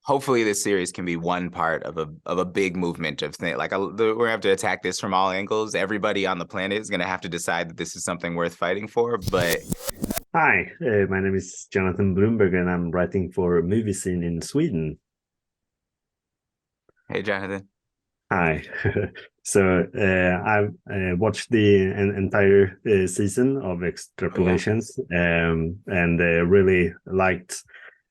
hopefully this series can be one part of a big movement of things. Like we're gonna have to attack this from all angles. Everybody on the planet is gonna have to decide that this is something worth fighting for. But Hi, my name is Jonathan Blomberg, and I'm writing for MovieZine in Sweden. hey, Jonathan. Hi. I've watched the entire season of Oh yeah. Extrapolations, and really liked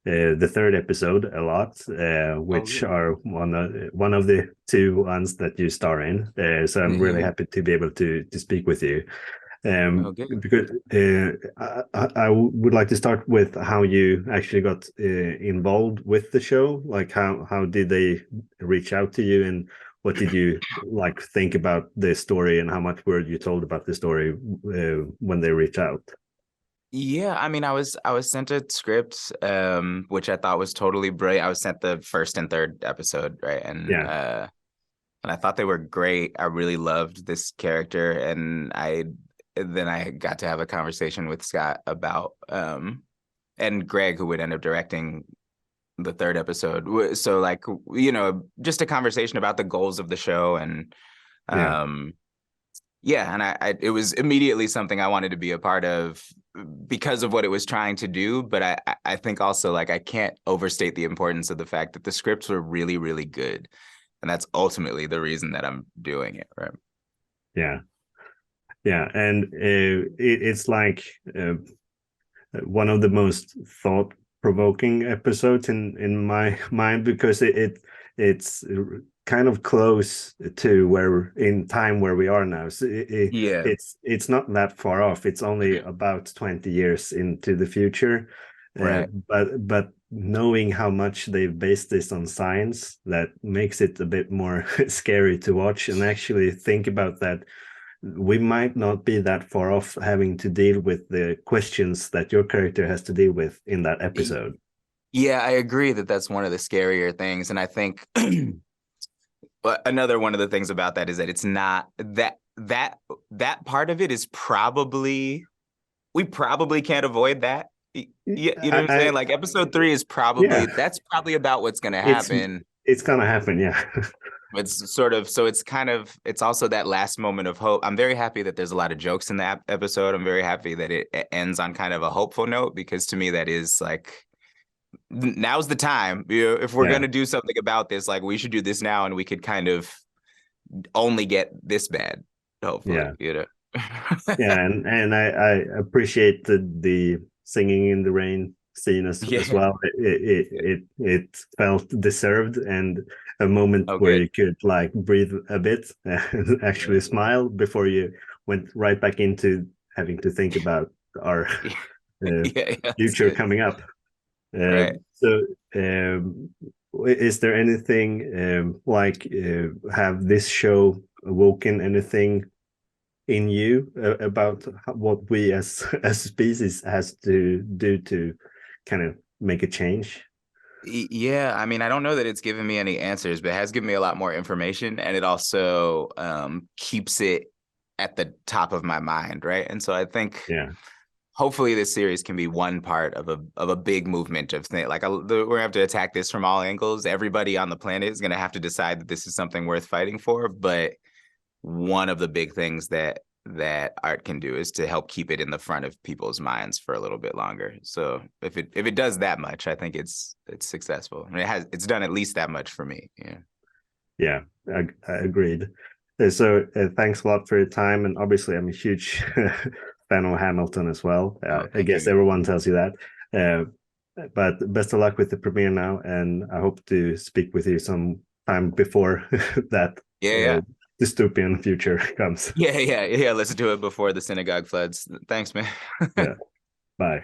the third episode a lot, Oh which good. are one of the two ones that you star in. So I'm really happy to be able to speak with you. Oh good. Because I would like to start with how you actually got involved with the show. Like how did they reach out to you, and what did you like think about the story, and how much were you told about the story when they reached out? Yeah, I mean, I was sent a script, which I thought was totally brilliant. I was sent the first and third episode, right? Yeah, And I thought they were great. I really loved this character, and then I got to have a conversation with Scott about and Greg, who would end up directing the third episode. So like, just a conversation about the goals of the show and yeah, um yeah, and it was immediately something I wanted to be a part of because of what it was trying to do. But I think also like I can't overstate the importance of the fact that the scripts were really, really good. And that's ultimately the reason that I'm doing it, right? yeah, yeah. And it's like one of the most thought provoking episodes in my mind, because it's kind of close to where in time where we are now. So Yeah. it's not that far off. It's only about 20 years into the future, Right. but knowing how much they've based this on science, that makes it a bit more scary to watch and actually think about that we might not be that far off having to deal with the questions that your character has to deal with in that episode. Yeah, I agree that that's one of the scarier things. And I think but another one of the things about that is that it's not that part of it is probably we probably can't avoid that. Yeah, you know what I'm saying? Like episode three is Yeah, probably that's probably about what's gonna it's happen. it's gonna happen. Yeah, It's sort of so it's kind of it's also that last moment of hope. I'm very happy that there's a lot of jokes in that episode. I'm very happy that it ends on kind of a hopeful note because to me that is like now's the time. If we're yeah, gonna do something about this, like we should do this now, and we could kind of only get this bad, yeah, hopefully. yeah. And I appreciate the singing in the rain scene as Yeah. well. It felt deserved, and a moment Oh, where good. you could like breathe a bit and actually smile before you went right back into having to think about our Yeah, uh, yeah, that's future good. coming up. Right. So, is there anything like have this show awoken anything in you about what we as as a species has to do to kind of make a change? Yeah, I mean, I don't know that it's given me any answers, but it has given me a lot more information, and it also keeps it at the top of my mind, right? And so I think Yeah, hopefully this series can be one part of a big movement of things. Like we're gonna have to attack this from all angles. Everybody on the planet is gonna have to decide that this is something worth fighting for. But one of the big things that art can do is to help keep it in the front of people's minds for a little bit longer. So if it does that much, I think it's successful. I mean, it's done at least that much for me. Yeah. yeah, I agreed. So thanks a lot for your time, and obviously I'm a huge fan of Hamilton as well. Oh, I thank guess you. everyone tells you that. But best of luck with the premiere now, and I hope to speak with you some time before that Yeah, uh, yeah. dystopian future comes. Yeah, yeah, yeah. Let's do it before the synagogue floods. Thanks, man. Yeah, bye.